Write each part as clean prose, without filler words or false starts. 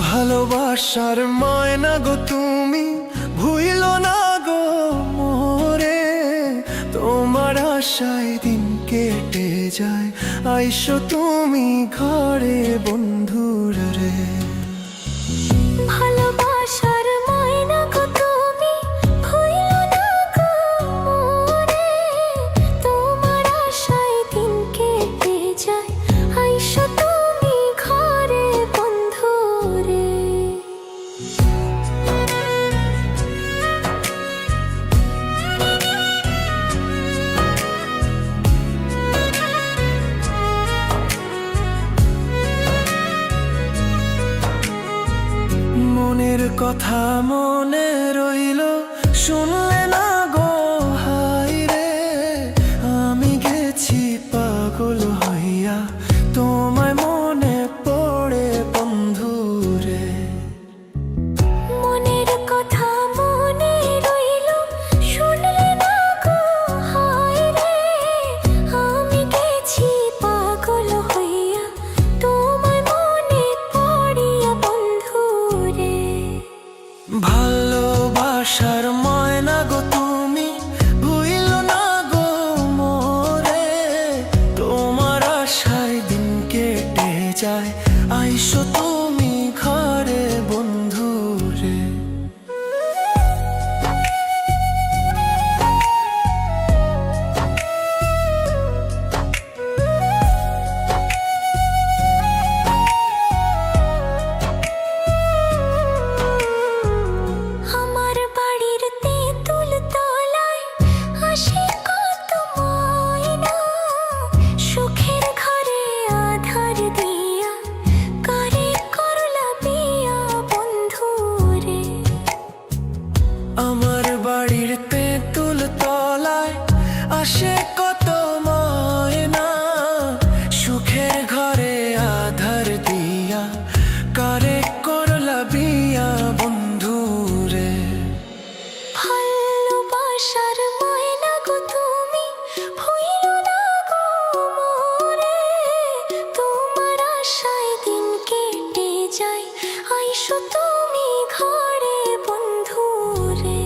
ভালোবাসার ময়না গো তুমি ভুইলো না গো মোরে, তোমার আশায় দিন কেটে যায়, আইসো তুমি ঘরে বন্ধুর রে। ভালোবাসার ময়না গো তুমি ভুইলো না গো মোরে, তোমার আশায় দিন কেটে যায়, আইসো তুমি ঘরে বন্ধুরে। মনের কথা মনে রইল, শুনলে না গো হাই রে, আমি গেছি পাগল হইয়া, তোমায় মনে পড়ে বন্ধু রে। মনের কথা মনে রইল, শুনলে না গো হায় রে, আমি গেছি পাগল হইয়া, তোমায় মনে পড়িয়া বন্ধু রে। ভালোবাসার ময়না গো তুমি ভুইলো না গো মোরে, তোমার আশায় দিন কেটে যায়, আইসো তুমি ঘরে বন্ধু রে। আমার বাড়ির তেঁতুল তলায় আসে কত ময়না, সুখের ঘরে আধার দিয়া, করে করলা বিয়া বন্ধু রে। আমার বাড়ির তেঁতুল তলায় আসে কত ময়না, সুখের ঘরে আধার দিয়া, কারে করলা বিয়া বন্ধু রে। ভালোবাসার ময়না গো তুমি ভুইলো না গো মোরে, তোমার আশায় দিন কেটে যায়, আইসো তুমি ঘরে বন্ধু রে।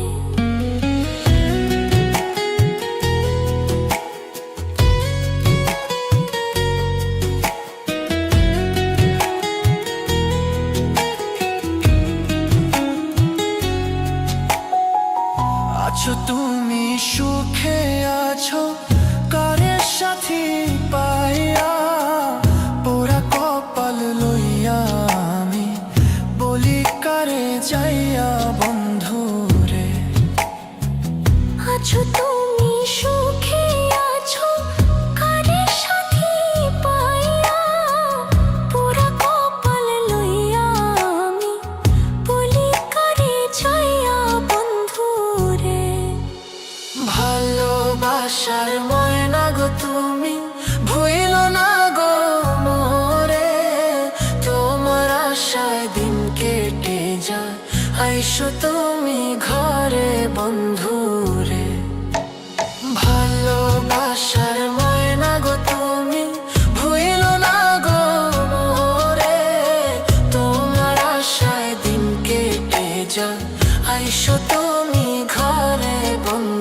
আছো তুমি সুখে আছো, কারে সাথী পাইয়া, পোড়া কপাল লইয়া আমি বলি কারে যাইয়া বন্ধু রে। আছো তুমি সুখে আছো, কারে সাথী পাইয়া, পোড়া কপাল লইয়া আমি বলি কারে যাইয়া বন্ধু রে। ভালোবাসার ময়না গো তুমি ভুইলো না গো মোরে, তোমার আশায় দিন কেটে যায়, আইসো তুমি ঘরে বন্ধু রে। ভালোবাসার ময়না গো তুমি ভুইলো না গো মোরে, তোমার আশায় দিন কেটে যায়, আইসো তুমি ঘরে বন্ধু।